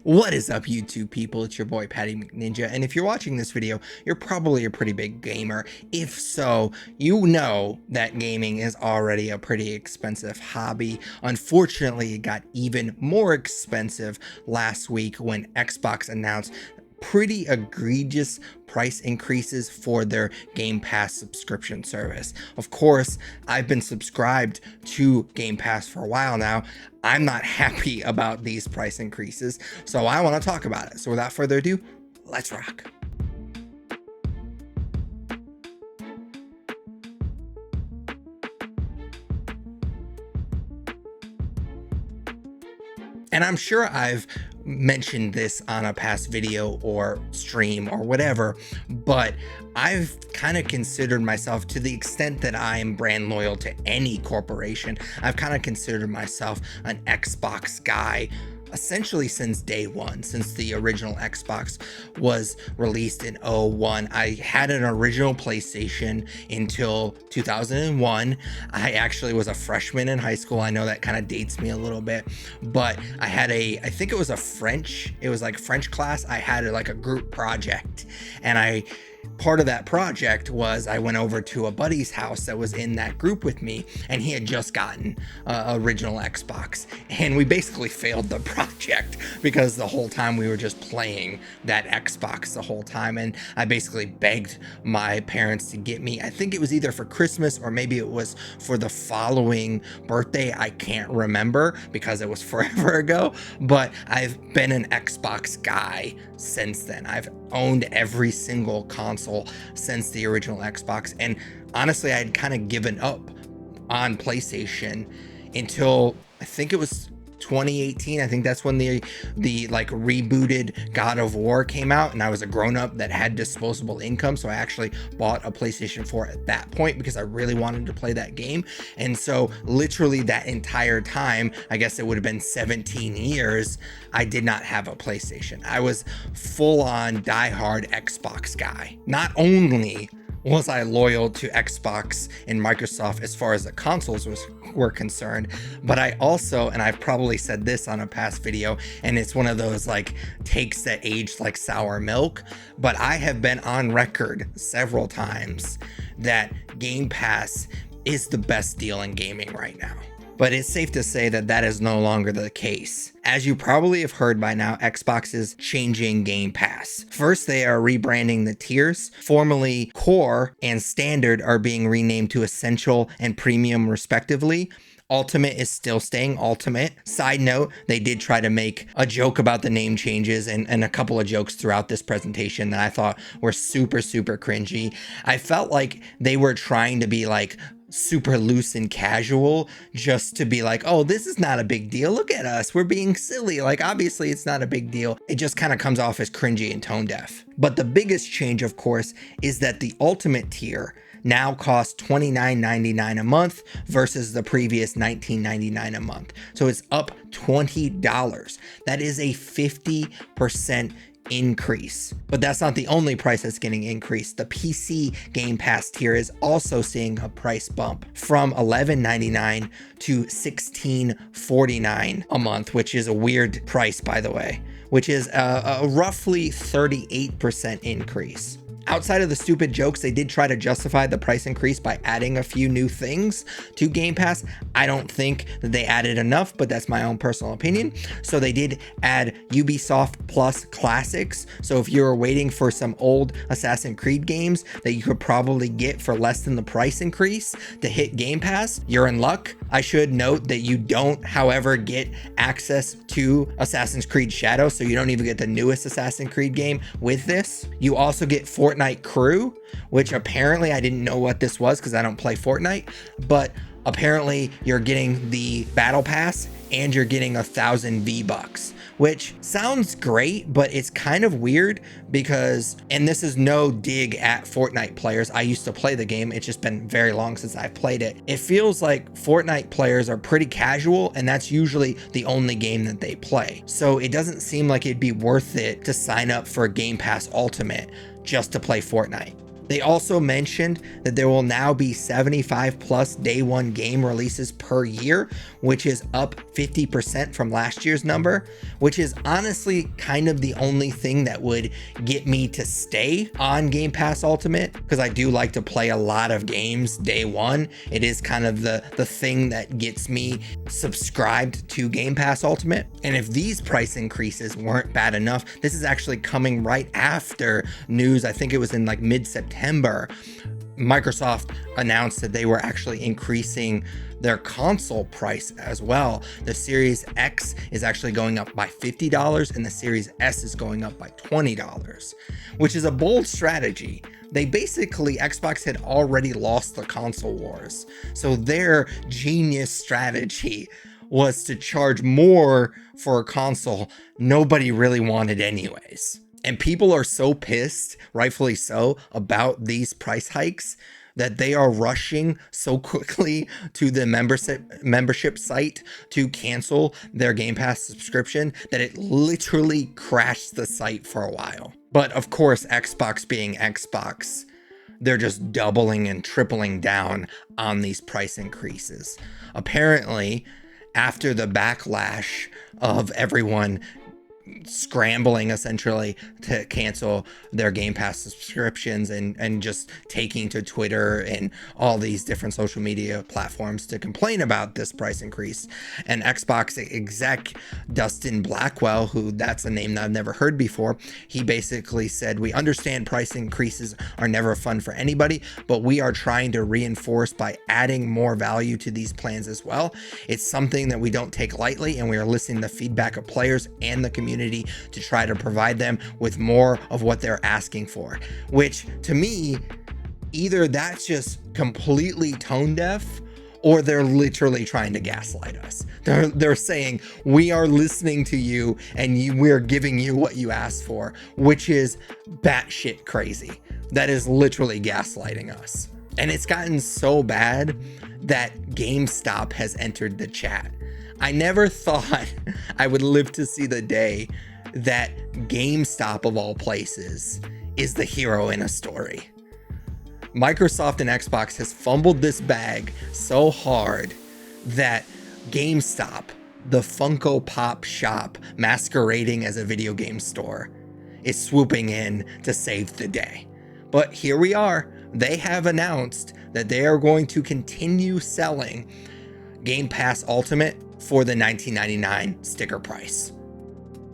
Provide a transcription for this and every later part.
What is up, YouTube people? It's your boy Patty McNinja, and if you're watching this video, you're probably a pretty big gamer. If so, you know that gaming is already a pretty expensive hobby. Unfortunately, it got even more expensive last week when Xbox announced pretty egregious price increases for their Game Pass subscription service. Of course, I've been subscribed to Game Pass for a while now. I'm not happy about these price increases, so I want to talk about it. So without further ado, let's rock. And I'm sure I've mentioned this on a past video or stream or whatever, but I've kind of considered myself, to the extent that I am brand loyal to any corporation, I've kind of considered myself an Xbox guy essentially since day one, since the original Xbox was released in 01. I had an original PlayStation until 2001. I actually was a freshman in high school. I know that kind of dates me a little bit, but I had I think it was like French class. I had like a group project, and part of that project was I went over to a buddy's house that was in that group with me, and he had just gotten original Xbox, and we basically failed the project because the whole time we were just playing that Xbox the whole time. And I basically begged my parents to get me, I think it was either for Christmas or maybe it was for the following birthday. I can't remember because it was forever ago, but I've been an Xbox guy since then. I've owned every single console since the original Xbox, and honestly, I had kind of given up on PlayStation until I think it was 2018. I think that's when the like rebooted God of War came out, and I was a grown-up that had disposable income, so I actually bought a PlayStation 4 at that point because I really wanted to play that game. And so literally that entire time, I guess it would have been 17 years, I did not have a PlayStation. I was full-on diehard Xbox guy. Not only was I loyal to Xbox and Microsoft as far as the consoles were concerned, but I also, and I've probably said this on a past video, and it's one of those like takes that age like sour milk, but I have been on record several times that Game Pass is the best deal in gaming right now. But it's safe to say that that is no longer the case. As you probably have heard by now, Xbox is changing Game Pass. First, they are rebranding the tiers. Formerly Core and Standard are being renamed to Essential and Premium respectively. Ultimate is still staying Ultimate. Side note, they did try to make a joke about the name changes and a couple of jokes throughout this presentation that I thought were super cringy. I felt like they were trying to be like super loose and casual, just to be like, oh, this is not a big deal. Look at us. We're being silly. Like, obviously it's not a big deal. It just kind of comes off as cringy and tone deaf. But the biggest change, of course, is that the Ultimate tier now costs $29.99 a month versus the previous $19.99 a month. So it's up $20. That is a 50% increase. But that's not the only price that's getting increased. The PC Game Pass tier is also seeing a price bump from $11.99 to $16.49 a month, which is a weird price, by the way, which is a roughly 38% increase. Outside of the stupid jokes, they did try to justify the price increase by adding a few new things to Game Pass. I don't think that they added enough, but that's my own personal opinion. So they did add Ubisoft Classics. So if you're waiting for some old Assassin's Creed games that you could probably get for less than the price increase to hit Game Pass, you're in luck. I should note that you don't, however, get access to Assassin's Creed Shadows, so you don't even get the newest Assassin's Creed game with this. You also get Fortnite Crew, which apparently I didn't know what this was because I don't play Fortnite, but apparently you're getting the battle pass and you're getting 1,000 V-Bucks, which sounds great, but it's kind of weird because, and this is no dig at Fortnite players, I used to play the game, it's just been very long since I've played it. It feels like Fortnite players are pretty casual, and that's usually the only game that they play. So it doesn't seem like it'd be worth it to sign up for Game Pass Ultimate just to play Fortnite. They also mentioned that there will now be 75 plus day one game releases per year, which is up 50% from last year's number, which is honestly kind of the only thing that would get me to stay on Game Pass Ultimate, because I do like to play a lot of games day one. It is kind of the thing that gets me subscribed to Game Pass Ultimate. And if these price increases weren't bad enough, this is actually coming right after news. I think it was in like mid-September. Microsoft announced that they were actually increasing their console price as well. The Series X is actually going up by $50 and the Series S is going up by $20, which is a bold strategy. They basically, Xbox had already lost the console wars. So their genius strategy was to charge more for a console nobody really wanted anyways. And people are so pissed, rightfully so, about these price hikes that they are rushing so quickly to the membership site to cancel their Game Pass subscription that it literally crashed the site for a while. But of course, Xbox being Xbox, they're just doubling and tripling down on these price increases. Apparently, after the backlash of everyone scrambling essentially to cancel their Game Pass subscriptions and just taking to Twitter and all these different social media platforms to complain about this price increase. And Xbox exec Dustin Blackwell, who that's a name that I've never heard before, he basically said, "We understand price increases are never fun for anybody, but we are trying to reinforce by adding more value to these plans as well. It's something that we don't take lightly, and we are listening to the feedback of players and the community to try to provide them with more of what they're asking for." Which to me, either that's just completely tone deaf or they're literally trying to gaslight us. They're saying, we are listening to you and we're giving you what you asked for, which is batshit crazy. That is literally gaslighting us. And it's gotten so bad that GameStop has entered the chat. I never thought I would live to see the day that GameStop, of all places, is the hero in a story. Microsoft and Xbox has fumbled this bag so hard that GameStop, the Funko Pop shop masquerading as a video game store, is swooping in to save the day. But here we are. They have announced that they are going to continue selling Game Pass Ultimate for the $19.99 sticker price,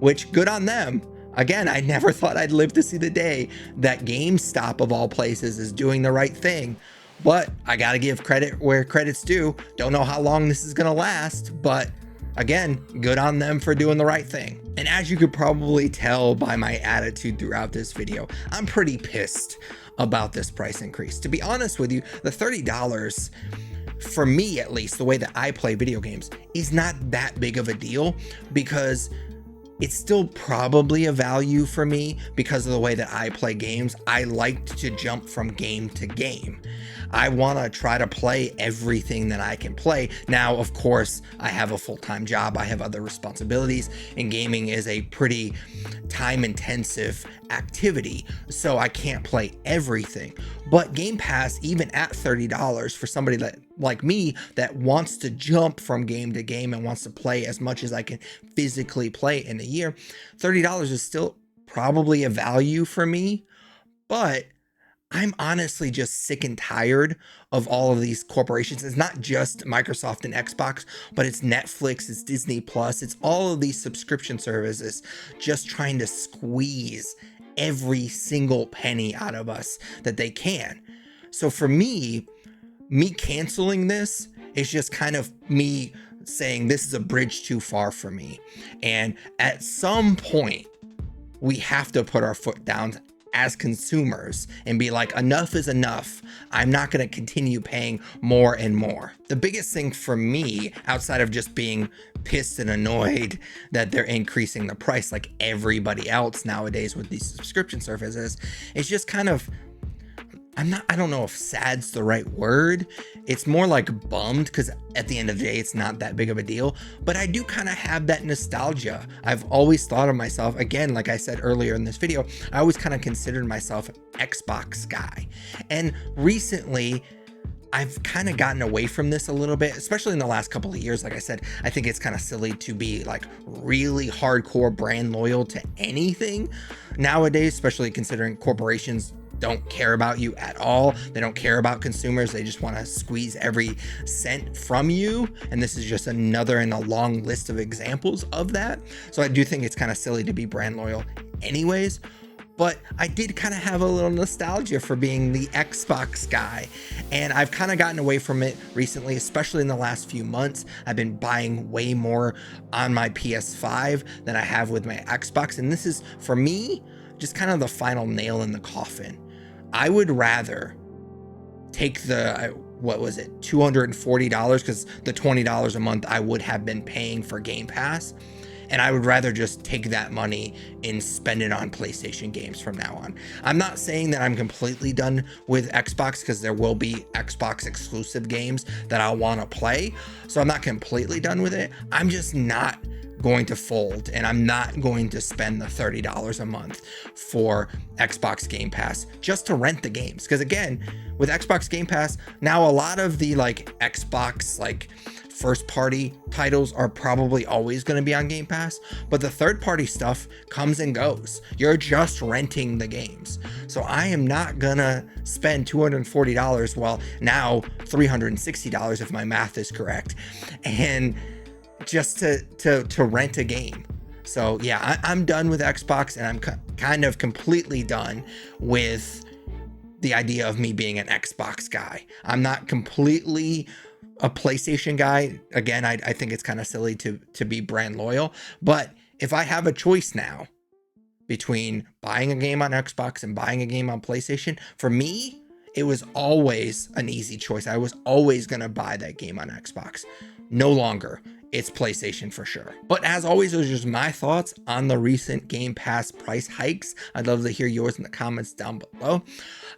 which good on them. Again, I never thought I'd live to see the day that GameStop, of all places, is doing the right thing. But I gotta give credit where credit's due. Don't know how long this is gonna last, but again, good on them for doing the right thing. And as you could probably tell by my attitude throughout this video, I'm pretty pissed about this price increase. To be honest with you, the $30, for me at least, the way that I play video games, is not that big of a deal, because it's still probably a value for me because of the way that I play games. I like to jump from game to game. I want to try to play everything that I can play. Now, of course, I have a full-time job. I have other responsibilities, and gaming is a pretty time-intensive activity, so I can't play everything. But Game Pass, even at $30 for somebody that, like me, that wants to jump from game to game and wants to play as much as I can physically play in a year, $30 is still probably a value for me. But I'm honestly just sick and tired of all of these corporations. It's not just Microsoft and Xbox, but it's Netflix, it's Disney Plus, it's all of these subscription services just trying to squeeze every single penny out of us that they can. So for me canceling this is just kind of me saying this is a bridge too far for me. And at some point, we have to put our foot down as consumers and be like, enough is enough. I'm not going to continue paying more and more. The biggest thing for me, outside of just being pissed and annoyed that they're increasing the price like everybody else nowadays with these subscription services, is just kind of, I don't know if sad's the right word. It's more like bummed, because at the end of the day, it's not that big of a deal. But I do kind of have that nostalgia. I've always thought of myself, again, like I said earlier in this video, I always kind of considered myself an Xbox guy. And recently, I've kind of gotten away from this a little bit, especially in the last couple of years. Like I said, I think it's kind of silly to be like really hardcore brand loyal to anything nowadays, especially considering corporations don't care about you at all. They don't care about consumers. They just want to squeeze every cent from you. And this is just another in a long list of examples of that. So I do think it's kind of silly to be brand loyal anyways. But I did kind of have a little nostalgia for being the Xbox guy. And I've kind of gotten away from it recently, especially in the last few months. I've been buying way more on my PS5 than I have with my Xbox. And this is, for me, just kind of the final nail in the coffin. I would rather take the, what was it, $240, because the $20 a month I would have been paying for Game Pass. And I would rather just take that money and spend it on PlayStation games from now on. I'm not saying that I'm completely done with Xbox, because there will be Xbox exclusive games that I'll want to play. So I'm not completely done with it. I'm just not going to fold, and I'm not going to spend the $30 a month for Xbox Game Pass just to rent the games. Because again, with Xbox Game Pass, now a lot of the like Xbox like first party titles are probably always going to be on Game Pass, but the third party stuff comes and goes. You're just renting the games. So I am not gonna spend $240, well now $360 if my math is correct, and just to rent a game. So yeah, I'm done with Xbox, and I'm kind of completely done with the idea of me being an Xbox guy. I'm not completely a PlayStation guy. Again, I think it's kind of silly to be brand loyal, but if I have a choice now between buying a game on Xbox and buying a game on PlayStation, for me, it was always an easy choice. I was always going to buy that game on Xbox. No longer. It's PlayStation for sure. But as always, those are just my thoughts on the recent Game Pass price hikes. I'd love to hear yours in the comments down below.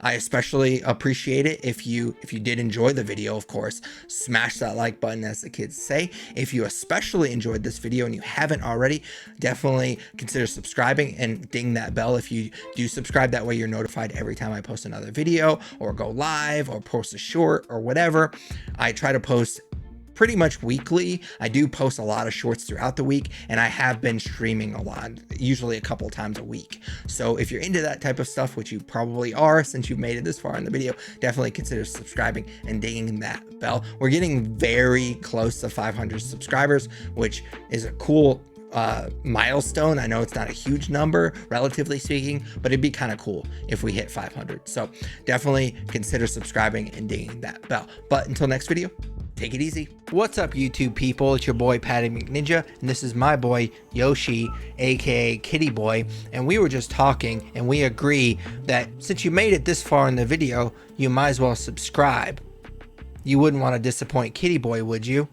I especially appreciate it if you did enjoy the video, of course, smash that like button, as the kids say. If you especially enjoyed this video and you haven't already, definitely consider subscribing and ding that bell if you do subscribe. That way you're notified every time I post another video or go live or post a short or whatever. I try to post pretty much weekly. I do post a lot of shorts throughout the week, and I have been streaming a lot, usually a couple times a week. So if you're into that type of stuff, which you probably are since you've made it this far in the video, definitely consider subscribing and dinging that bell. We're getting very close to 500 subscribers, which is a cool milestone. I know it's not a huge number, relatively speaking, but it'd be kind of cool if we hit 500. So definitely consider subscribing and dinging that bell. But until next video, take it easy. What's up, YouTube people? It's your boy Patty McNinja, and this is my boy Yoshi, aka Kitty Boy. And we were just talking, and we agree that since you made it this far in the video, you might as well subscribe. You wouldn't want to disappoint Kitty Boy, would you?